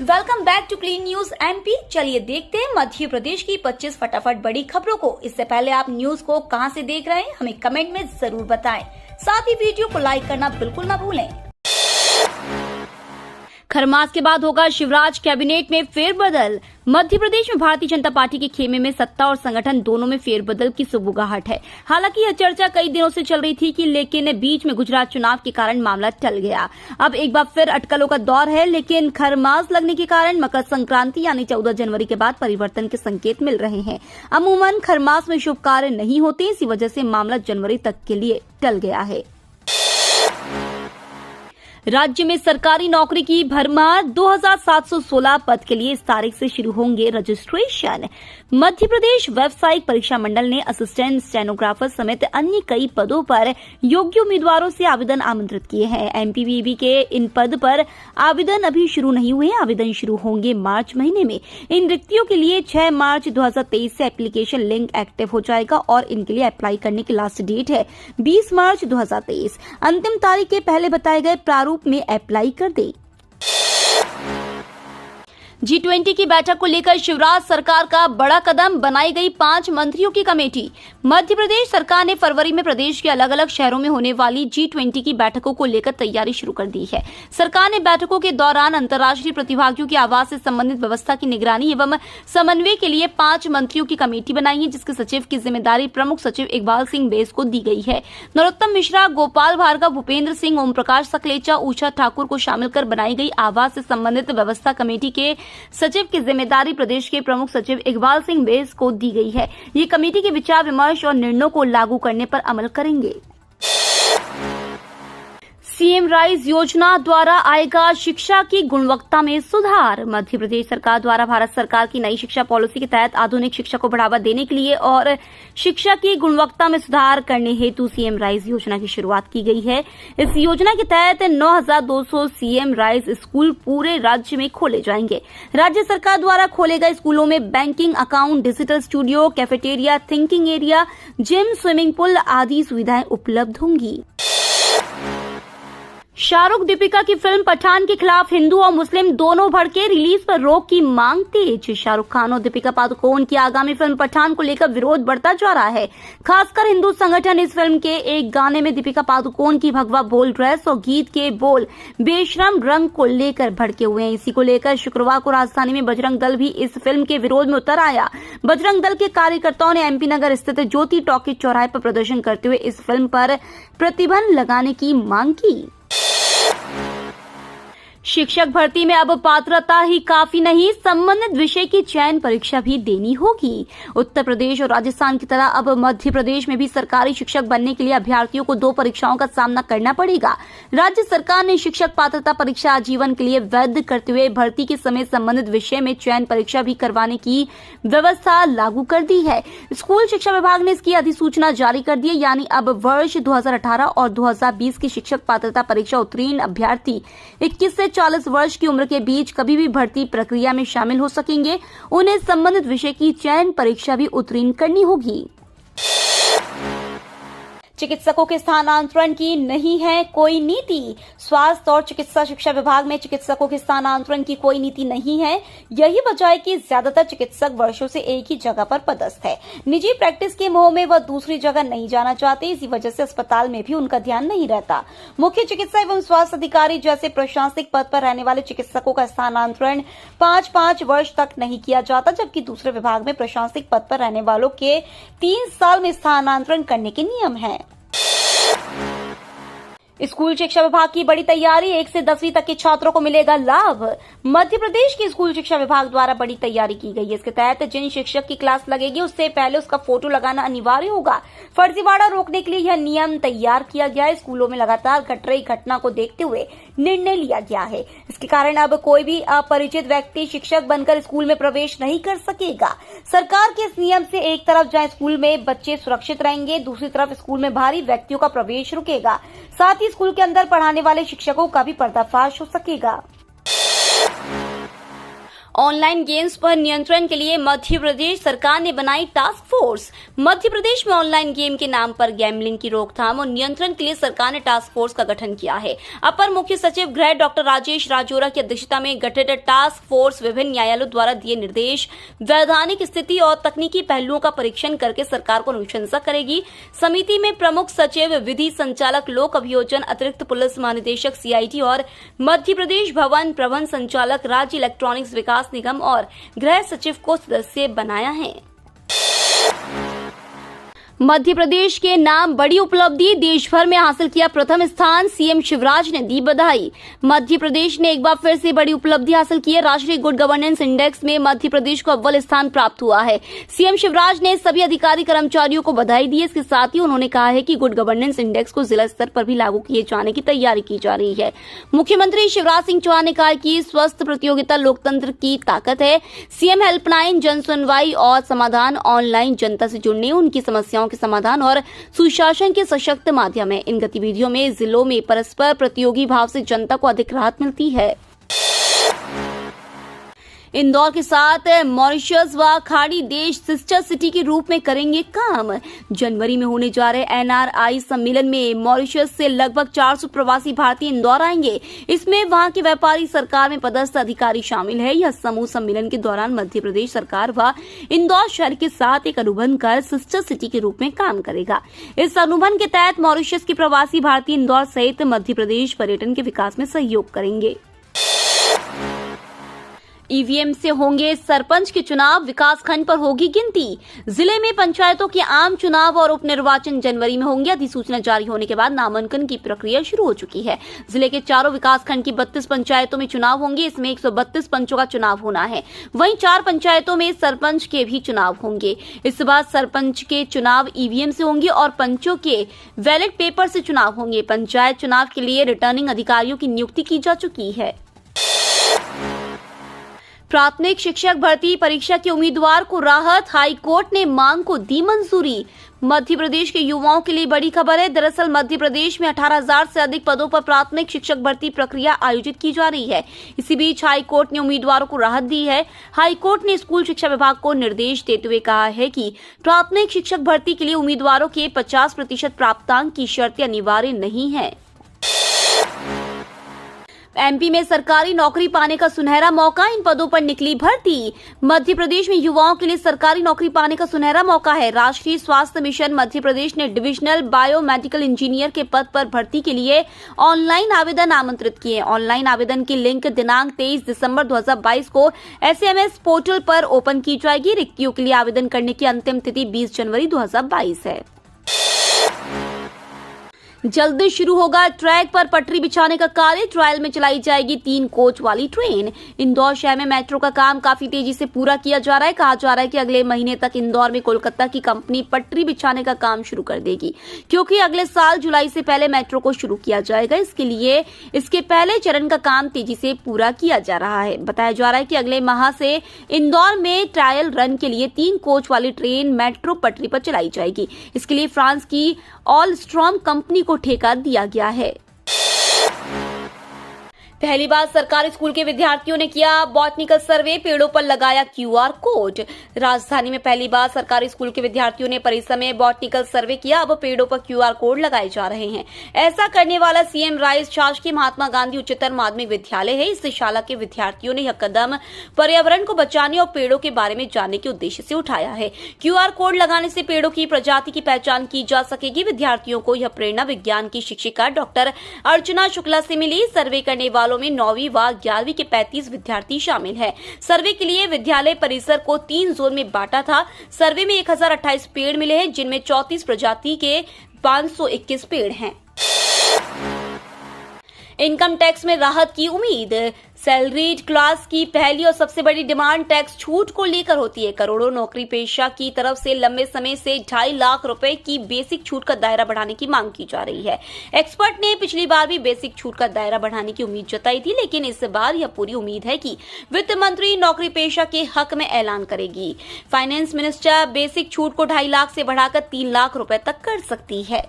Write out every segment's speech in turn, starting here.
Welcome back to clean news MP. चलिए देखते हैं मध्य प्रदेश की 25 फटाफट बड़ी खबरों को। इससे पहले आप न्यूज को कहां से देख रहे हैं हमें कमेंट में जरूर बताएं। साथ ही वीडियो को लाइक करना बिल्कुल ना भूलें। खरमास के बाद होगा शिवराज कैबिनेट में फेरबदल। मध्य प्रदेश में भारतीय जनता पार्टी के खेमे में सत्ता और संगठन दोनों में फेरबदल की सुगबुगाहट है। हालांकि यह चर्चा कई दिनों से चल रही थी लेकिन बीच में गुजरात चुनाव के कारण मामला टल गया। अब एक बार फिर अटकलों का दौर है, लेकिन खरमास लगने के कारण मकर संक्रांति यानी 14 जनवरी के बाद परिवर्तन के संकेत मिल रहे हैं। अमूमन खरमास में शुभ कार्य नहीं होते, इसी वजह से मामला जनवरी तक के लिए टल गया है। राज्य में सरकारी नौकरी की भरमार, 2716 पद के लिए इस तारीख से शुरू होंगे रजिस्ट्रेशन। मध्य प्रदेश व्यावसायिक परीक्षा मंडल ने असिस्टेंट स्टेनोग्राफर समेत अन्य कई पदों पर योग्य उम्मीदवारों से आवेदन आमंत्रित किए हैं। एमपीवीबी के इन पद पर आवेदन अभी शुरू नहीं हुए। आवेदन शुरू होंगे मार्च महीने में। इन रिक्तियों के लिए 6 मार्च 2023 से एप्लीकेशन लिंक एक्टिव हो जाएगा और इनके लिए अप्लाई करने की लास्ट डेट है 20 मार्च 2023। अंतिम तारीख के पहले बताए गए प्रारूप में अप्लाई कर दे। G20 की बैठक को लेकर शिवराज सरकार का बड़ा कदम, बनाई गई 5 मंत्रियों की कमेटी। मध्य प्रदेश सरकार ने फरवरी में प्रदेश के अलग अलग शहरों में होने वाली G20 की बैठकों को लेकर तैयारी शुरू कर दी है। सरकार ने बैठकों के दौरान अंतर्राष्ट्रीय प्रतिभागियों की आवास से संबंधित व्यवस्था की निगरानी एवं समन्वय के लिए 5 मंत्रियों की कमेटी बनाई है, जिसके सचिव की जिम्मेदारी प्रमुख सचिव इकबाल सिंह बेस को दी गई है। नरोत्तम मिश्रा, गोपाल भार्गव, भूपेंद्र सिंह, ओम प्रकाश सकलेचा, उषा ठाकुर को शामिल कर बनाई गई आवास से संबंधित व्यवस्था कमेटी के सचिव की जिम्मेदारी प्रदेश के प्रमुख सचिव इकबाल सिंह बेस को दी गई है। ये कमेटी के विचार विमर्श और निर्णयों को लागू करने पर अमल करेंगे। सीएम राइज योजना द्वारा आएगा शिक्षा की गुणवत्ता में सुधार। मध्य प्रदेश सरकार द्वारा भारत सरकार की नई शिक्षा पॉलिसी के तहत आधुनिक शिक्षा को बढ़ावा देने के लिए और शिक्षा की गुणवत्ता में सुधार करने हेतु सीएम राइज योजना की शुरुआत की गई है। इस योजना के तहत 9200 सीएम राइज स्कूल पूरे राज्य में खोले जाएंगे। राज्य सरकार द्वारा खोले गए स्कूलों में banking account, digital studio, cafeteria, thinking area, gym, swimming pool आदि सुविधाएं उपलब्ध होंगी। शाहरुख दीपिका की फिल्म पठान के खिलाफ हिंदू और मुस्लिम दोनों भड़के, रिलीज पर रोक की मांग तेज। शाहरुख खान और दीपिका पादुकोण की आगामी फिल्म पठान को लेकर विरोध बढ़ता जा रहा है। खासकर हिंदू संगठन इस फिल्म के एक गाने में दीपिका पादुकोण की भगवा बोल ड्रेस और गीत के बोल बेशरम रंग को लेकर भड़के हुए हैं। इसी को लेकर शुक्रवार को राजधानी में बजरंग दल भी इस फिल्म के विरोध में उतर आया। बजरंग दल के कार्यकर्ताओं ने एमपी नगर स्थित ज्योति टॉकीज चौराहे पर प्रदर्शन करते हुए इस फिल्म पर प्रतिबंध लगाने की मांग की। शिक्षक भर्ती में अब पात्रता ही काफी नहीं, संबंधित विषय की चयन परीक्षा भी देनी होगी। उत्तर प्रदेश और राजस्थान की तरह अब मध्य प्रदेश में भी सरकारी शिक्षक बनने के लिए अभ्यर्थियों को 2 परीक्षाओं का सामना करना पड़ेगा। राज्य सरकार ने शिक्षक पात्रता परीक्षा आजीवन के लिए वैध करते हुए भर्ती के समय संबंधित विषय में चयन परीक्षा भी करवाने की व्यवस्था लागू कर दी है। स्कूल शिक्षा विभाग ने इसकी अधिसूचना जारी कर दी है, यानी अब वर्ष 2018 और 2020 की शिक्षक पात्रता परीक्षा उत्तीर्ण अभ्यर्थी 21 से 40 वर्ष की उम्र के बीच कभी भी भर्ती प्रक्रिया में शामिल हो सकेंगे। उन्हें संबंधित विषय की चयन परीक्षा भी उत्तीर्ण करनी होगी। चिकित्सकों के स्थानांतरण की नहीं है कोई नीति। स्वास्थ्य और चिकित्सा शिक्षा विभाग में चिकित्सकों के स्थानांतरण की कोई नीति नहीं है। यही वजह है कि ज्यादातर चिकित्सक वर्षों से एक ही जगह पर पदस्थ है। निजी प्रैक्टिस के मोह में वह दूसरी जगह नहीं जाना चाहते, इसी वजह से अस्पताल में भी उनका ध्यान नहीं रहता। मुख्य चिकित्सा एवं स्वास्थ्य अधिकारी जैसे प्रशासनिक पद पर रहने वाले चिकित्सकों का स्थानांतरण 5-5 वर्ष तक नहीं किया जाता, जबकि दूसरे विभाग में प्रशासनिक पद पर रहने वालों के 3 साल में स्थानांतरण करने के नियम है। स्कूल शिक्षा विभाग की बड़ी तैयारी, 1 से 10वीं तक के छात्रों को मिलेगा लाभ। मध्य प्रदेश की स्कूल शिक्षा विभाग द्वारा बड़ी तैयारी की गई है। इसके तहत जिन शिक्षक की क्लास लगेगी उससे पहले उसका फोटो लगाना अनिवार्य होगा। फर्जीवाड़ा रोकने के लिए यह नियम तैयार किया गया है। स्कूलों में लगातार घट रही घटना को देखते हुए निर्णय लिया गया है। इसके कारण अब कोई भी अपरिचित व्यक्ति शिक्षक बनकर स्कूल में प्रवेश नहीं कर सकेगा। सरकार के इस नियम से एक तरफ जहां स्कूल में बच्चे सुरक्षित रहेंगे, दूसरी तरफ स्कूल में बाहरी व्यक्तियों का प्रवेश रुकेगा। साथ ही स्कूल के अंदर पढ़ाने वाले शिक्षकों का भी पर्दाफाश हो सकेगा। ऑनलाइन गेम्स पर नियंत्रण के लिए मध्य प्रदेश सरकार ने बनाई टास्क फोर्स। मध्य प्रदेश में ऑनलाइन गेम के नाम पर गैम्बलिंग की रोकथाम और नियंत्रण के लिए सरकार ने टास्क फोर्स का गठन किया है। अपर मुख्य सचिव गृह डॉक्टर राजेश राजौरा की अध्यक्षता में गठित टास्क फोर्स विभिन्न न्यायालयों द्वारा दिए निर्देश, वैधानिक स्थिति और तकनीकी पहलुओं का परीक्षण करके सरकार को अनुशंसा करेगी। समिति में प्रमुख सचिव, विधि संचालक, लोक अभियोजन, अतिरिक्त पुलिस महानिदेशक सीआईडी और मध्य प्रदेश भवन प्रबंध संचालक, राज्य इलेक्ट्रॉनिक्स विकास निगम और गृह सचिव को सदस्य बनाया है। मध्य प्रदेश के नाम बड़ी उपलब्धि, देश भर में हासिल किया प्रथम स्थान, सीएम शिवराज ने दी बधाई। मध्य प्रदेश ने एक बार फिर से बड़ी उपलब्धि हासिल की है। राष्ट्रीय गुड गवर्नेंस इंडेक्स में मध्य प्रदेश को अव्वल स्थान प्राप्त हुआ है। सीएम शिवराज ने सभी अधिकारी कर्मचारियों को बधाई दी है। इसके साथ ही उन्होंने कहा है कि गुड गवर्नेंस इंडेक्स को जिला स्तर पर भी लागू किए जाने की तैयारी की जा रही है। मुख्यमंत्री शिवराज सिंह चौहान ने कहा कि स्वस्थ प्रतियोगिता लोकतंत्र की ताकत है। सीएम हेल्पलाइन, जन सुनवाई और समाधान ऑनलाइन जनता से जुड़ने, उनकी समस्याओं के समाधान और सुशासन के सशक्त माध्यम है। इन गतिविधियों में जिलों में परस्पर प्रतियोगी भाव से जनता को अधिक राहत मिलती है। इंदौर के साथ मॉरिशस व खाड़ी देश सिस्टर सिटी के रूप में करेंगे काम। जनवरी में होने जा रहे एनआरआई सम्मेलन में मॉरिशस से लगभग 400 प्रवासी भारतीय इंदौर आएंगे। इसमें वहां के व्यापारी, सरकार में पदस्थ अधिकारी शामिल है। यह समूह सम्मेलन के दौरान मध्य प्रदेश सरकार व इंदौर शहर के साथ एक अनुबंध कर सिस्टर सिटी के रूप में काम करेगा। इस अनुबंध के तहत मॉरिशस के प्रवासी भारतीय इंदौर सहित मध्य प्रदेश पर्यटन के विकास में सहयोग करेंगे। ईवीएम से होंगे सरपंच के चुनाव, विकास खंड पर होगी गिनती। जिले में पंचायतों के आम चुनाव और उपनिर्वाचन जनवरी में होंगे। अधिसूचना जारी होने के बाद नामांकन की प्रक्रिया शुरू हो चुकी है। जिले के चारों विकास खंड की 32 पंचायतों में चुनाव होंगे। इसमें 132 पंचों का चुनाव होना है। वहीं 4 पंचायतों में सरपंच के भी चुनाव होंगे। इस बार सरपंच के चुनाव ईवीएम से होंगे और पंचों के बैलेट पेपर से चुनाव होंगे। पंचायत चुनाव के लिए रिटर्निंग अधिकारियों की नियुक्ति की जा चुकी है। प्राथमिक शिक्षक भर्ती परीक्षा के उम्मीदवार को राहत, हाई कोर्ट ने मांग को दी मंजूरी। मध्य प्रदेश के युवाओं के लिए बड़ी खबर है। दरअसल मध्य प्रदेश में 18,000 से अधिक पदों पर प्राथमिक शिक्षक भर्ती प्रक्रिया आयोजित की जा रही है। इसी बीच हाई कोर्ट ने उम्मीदवारों को राहत दी है। हाई कोर्ट ने स्कूल शिक्षा विभाग को निर्देश देते हुए कहा है कि प्राथमिक शिक्षक भर्ती के लिए उम्मीदवारों के 50% प्राप्तांक की शर्तें अनिवार्य नहीं है। एमपी में सरकारी नौकरी पाने का सुनहरा मौका, इन पदों पर निकली भर्ती। मध्य प्रदेश में युवाओं के लिए सरकारी नौकरी पाने का सुनहरा मौका है। राष्ट्रीय स्वास्थ्य मिशन मध्य प्रदेश ने डिविजनल बायोमेडिकल इंजीनियर के पद पर भर्ती के लिए ऑनलाइन आवेदन आमंत्रित किए। ऑनलाइन आवेदन की लिंक दिनांक 23 दिसंबर 2022 को एसएमएस पोर्टल पर ओपन की जाएगी। रिक्तियों के लिए आवेदन करने की अंतिम तिथि 20 जनवरी 2022 है। जल्द शुरू होगा ट्रैक पर पटरी बिछाने का कार्य। ट्रायल में चलाई जाएगी 3 कोच वाली ट्रेन। इंदौर शहर में मेट्रो का काम काफी तेजी से पूरा किया जा रहा है। कहा जा रहा है कि अगले महीने तक इंदौर में कोलकाता की कंपनी पटरी बिछाने का काम शुरू कर देगी, क्योंकि अगले साल जुलाई से पहले मेट्रो को शुरू किया जाएगा। इसके लिए इसके पहले चरण का काम तेजी से पूरा किया जा रहा है। बताया जा रहा है कि अगले माह से इंदौर में ट्रायल रन के लिए 3 कोच वाली ट्रेन मेट्रो पटरी पर चलाई जाएगी। इसके लिए फ्रांस की ऑलस्ट्रॉम कंपनी को ठेका दिया गया है। पहली बार सरकारी स्कूल के विद्यार्थियों ने किया बॉटनिकल सर्वे, पेड़ों पर लगाया क्यूआर कोड। राजधानी में पहली बार सरकारी स्कूल के विद्यार्थियों ने परिसर में बॉटनिकल सर्वे किया। अब पेड़ों पर क्यूआर कोड लगाए जा रहे हैं। ऐसा करने वाला सीएम राइस शासकीय महात्मा गांधी उच्चतर माध्यमिक विद्यालय है। इस शाला के विद्यार्थियों ने यह कदम पर्यावरण को बचाने और पेड़ों के बारे में जानने के उद्देश्य से उठाया है। क्यूआर कोड लगाने से पेड़ों की प्रजाति की पहचान की जा सकेगी। विद्यार्थियों को यह प्रेरणा विज्ञान की शिक्षिका डॉक्टर अर्चना शुक्ला से मिली। सर्वे करने वालों में 9वीं व 11वीं के 35 विद्यार्थी शामिल हैं। सर्वे के लिए विद्यालय परिसर को 3 जोन में बांटा था। सर्वे में 1028 पेड़ मिले हैं, जिनमें 34 प्रजाति के 521 पेड़ हैं। इनकम टैक्स में राहत की उम्मीद। सैलरीड क्लास की पहली और सबसे बड़ी डिमांड टैक्स छूट को लेकर होती है। करोड़ों नौकरी पेशा की तरफ से लंबे समय से 2.5 लाख रुपए की बेसिक छूट का दायरा बढ़ाने की मांग की जा रही है। एक्सपर्ट ने पिछली बार भी बेसिक छूट का दायरा बढ़ाने की उम्मीद जताई थी, लेकिन इस बार यह पूरी उम्मीद है कि वित्त मंत्री नौकरी पेशा के हक में ऐलान करेगी। फाइनेंस मिनिस्टर बेसिक छूट को 2.5 लाख से बढ़ाकर 3 लाख रुपए तक कर सकती है।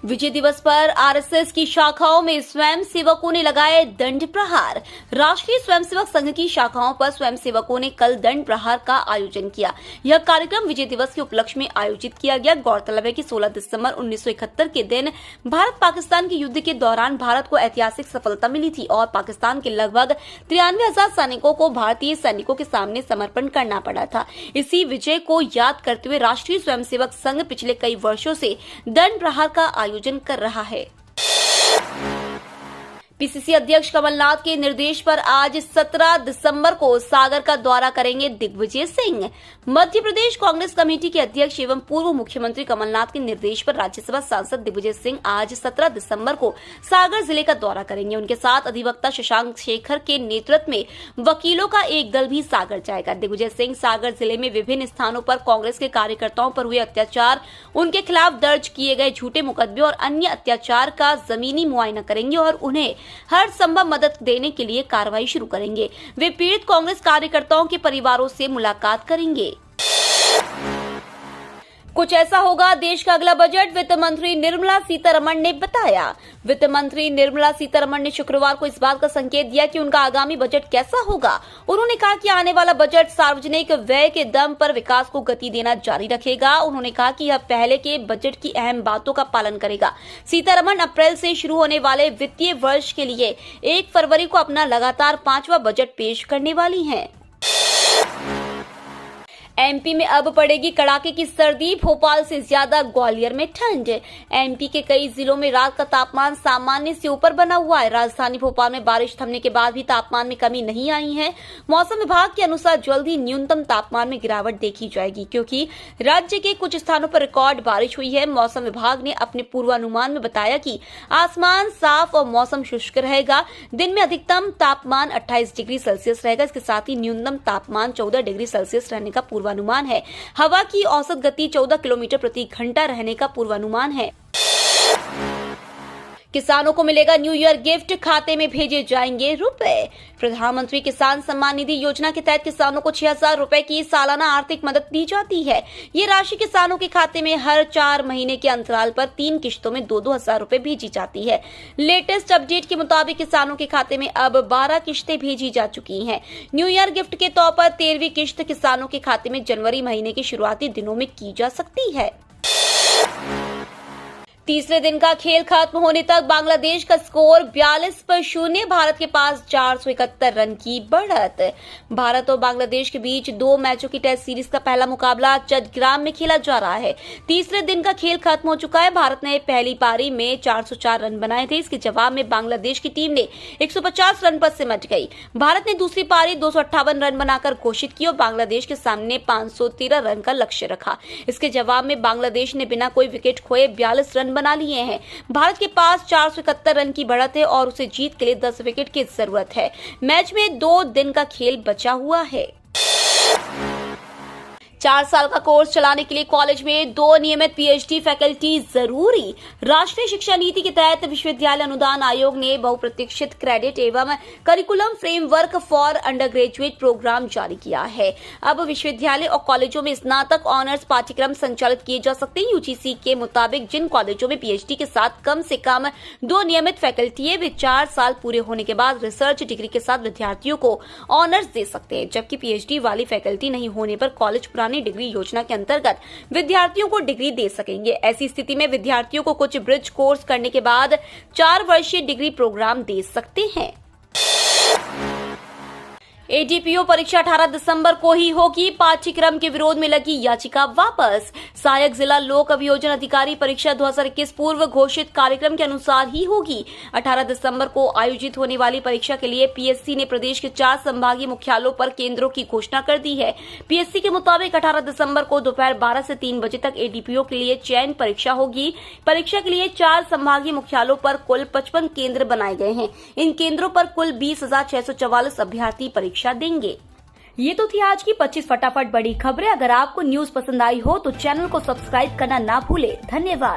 विजय दिवस पर आरएसएस की शाखाओं में स्वयं सेवकों ने लगाए दंड प्रहार। राष्ट्रीय स्वयंसेवक संघ की शाखाओं पर स्वयं सेवकों ने कल दंड प्रहार का आयोजन किया। यह कार्यक्रम विजय दिवस के उपलक्ष्य में आयोजित किया गया। गौरतलब है कि 16 दिसंबर 1971 के दिन भारत पाकिस्तान के युद्ध के दौरान भारत को ऐतिहासिक सफलता मिली थी और पाकिस्तान के लगभग 93,000 सैनिकों को भारतीय सैनिकों के सामने समर्पण करना पड़ा था। इसी विजय को याद करते हुए राष्ट्रीय स्वयंसेवक संघ पिछले कई वर्षों से दंड प्रहार का आयोजन कर रहा है। पीसीसी अध्यक्ष कमलनाथ के निर्देश पर आज 17 दिसंबर को सागर का दौरा करेंगे दिग्विजय सिंह। मध्य प्रदेश कांग्रेस कमेटी के अध्यक्ष एवं पूर्व मुख्यमंत्री कमलनाथ के निर्देश पर राज्यसभा सांसद दिग्विजय सिंह आज 17 दिसंबर को सागर जिले का दौरा करेंगे। उनके साथ अधिवक्ता शशांक शेखर के नेतृत्व में वकीलों का एक दल भी सागर जाएगा। दिग्विजय सिंह सागर जिले में विभिन्न स्थानों पर कांग्रेस के कार्यकर्ताओं पर हुए अत्याचार, उनके खिलाफ दर्ज किए गए झूठे मुकदमे और अन्य अत्याचार का जमीनी मुआयना करेंगे और उन्हें हर संभव मदद देने के लिए कार्रवाई शुरू करेंगे। वे पीड़ित कांग्रेस कार्यकर्ताओं के परिवारों से मुलाकात करेंगे। कुछ ऐसा होगा देश का अगला बजट, वित्त मंत्री निर्मला सीतारमण ने बताया। वित्त मंत्री निर्मला सीतारमण ने शुक्रवार को इस बात का संकेत दिया कि उनका आगामी बजट कैसा होगा। उन्होंने कहा कि आने वाला बजट सार्वजनिक व्यय के दम पर विकास को गति देना जारी रखेगा। उन्होंने कहा कि यह पहले के बजट की अहम बातों का पालन करेगा। सीतारमण अप्रैल से शुरू होने वाले वित्तीय वर्ष के लिए 1 फरवरी को अपना लगातार 5वां बजट पेश करने वाली हैं। एमपी में अब पड़ेगी कड़ाके की सर्दी, भोपाल से ज्यादा ग्वालियर में ठंड। एमपी के कई जिलों में रात का तापमान सामान्य से ऊपर बना हुआ है। राजधानी भोपाल में बारिश थमने के बाद भी तापमान में कमी नहीं आई है। मौसम विभाग के अनुसार जल्द ही न्यूनतम तापमान में गिरावट देखी जाएगी, क्योंकि राज्य के कुछ स्थानों पर रिकॉर्ड बारिश हुई है। मौसम विभाग ने अपने पूर्वानुमान में बताया कि आसमान साफ और मौसम शुष्क रहेगा। दिन में अधिकतम तापमान 28 डिग्री सेल्सियस रहेगा। इसके साथ ही न्यूनतम तापमान 14 डिग्री सेल्सियस रहने का पूर्वानुमान है। हवा की औसत गति 14 किलोमीटर प्रति घंटा रहने का पूर्वानुमान है। किसानों को मिलेगा न्यू ईयर गिफ्ट, खाते में भेजे जाएंगे रुपए। प्रधानमंत्री किसान सम्मान निधि योजना के तहत किसानों को 6,000 रुपए की सालाना आर्थिक मदद दी जाती है। ये राशि किसानों के खाते में हर 4 महीने के अंतराल पर 3 किश्तों में 2-2 हजार रुपए भेजी जाती है। लेटेस्ट अपडेट के मुताबिक किसानों के खाते में अब 12 किश्तें भेजी जा चुकी हैं। न्यू ईयर गिफ्ट के तौर पर 13वीं किश्त किसानों के खाते में जनवरी महीने के शुरुआती दिनों में की जा सकती है। तीसरे दिन का खेल खत्म होने तक बांग्लादेश का स्कोर 42-0। भारत के पास 471 रन की बढ़त। भारत और बांग्लादेश के बीच 2 मैचों की टेस्ट सीरीज का पहला मुकाबला चट्टग्राम में खेला जा रहा है। तीसरे दिन का खेल खत्म हो चुका है। भारत ने पहली पारी में 404 रन बनाए थे। इसके जवाब में बांग्लादेश की टीम ने 150 रन पर सिमट गई। भारत ने दूसरी पारी 258 रन बनाकर घोषित की और बांग्लादेश के सामने 513 रन का लक्ष्य रखा। इसके जवाब में बांग्लादेश ने बिना कोई विकेट खोए 42 रन बना लिए हैं। भारत के पास 471 रन की बढ़त है और उसे जीत के लिए 10 विकेट की जरूरत है। मैच में 2 दिन का खेल बचा हुआ है। 4 साल का कोर्स चलाने के लिए कॉलेज में 2 नियमित पीएचडी फैकल्टी जरूरी। राष्ट्रीय शिक्षा नीति के तहत विश्वविद्यालय अनुदान आयोग ने बहुप्रतीक्षित क्रेडिट एवं curriculum framework for undergraduate program जारी किया है। अब विश्वविद्यालय और कॉलेजों में स्नातक ऑनर्स पाठ्यक्रम संचालित किए जा सकते हैं। यूजीसी के मुताबिक जिन कॉलेजों में पीएचडी के साथ कम से कम 2 नियमित फैकल्टी है, वे 4 साल पूरे होने के बाद रिसर्च डिग्री के साथ विद्यार्थियों को ऑनर्स दे सकते हैं, जबकि पीएचडी वाली फैकल्टी नहीं होने पर कॉलेज पुरानी डिग्री योजना के अंतर्गत विद्यार्थियों को डिग्री दे सकेंगे। ऐसी स्थिति में विद्यार्थियों को कुछ ब्रिज कोर्स करने के बाद 4 वर्षीय डिग्री प्रोग्राम दे सकते हैं। एडीपीओ परीक्षा 18 दिसंबर को ही होगी। पाठ्यक्रम के विरोध में लगी याचिका वापस। सहायक जिला लोक अभियोजन अधिकारी परीक्षा 2021 पूर्व घोषित कार्यक्रम के अनुसार ही होगी। 18 दिसंबर को आयोजित होने वाली परीक्षा के लिए पीएससी ने प्रदेश के 4 संभागीय मुख्यालयों पर केंद्रों की घोषणा कर दी है। पीएससी के मुताबिक 18 दिसंबर को दोपहर 12 से 3 बजे तक एडीपीओ के लिए चयन परीक्षा होगी। परीक्षा के लिए 4 संभागीय मुख्यालयों पर कुल 55 केंद्र बनाए गए हैं। इन केंद्रों पर कुल 20,644 अभ्यर्थी परीक्षा देंगे। ये तो थी आज की 25 फटाफट बड़ी खबरें। अगर आपको न्यूज पसंद आई हो तो चैनल को सब्सक्राइब करना ना भूले। धन्यवाद।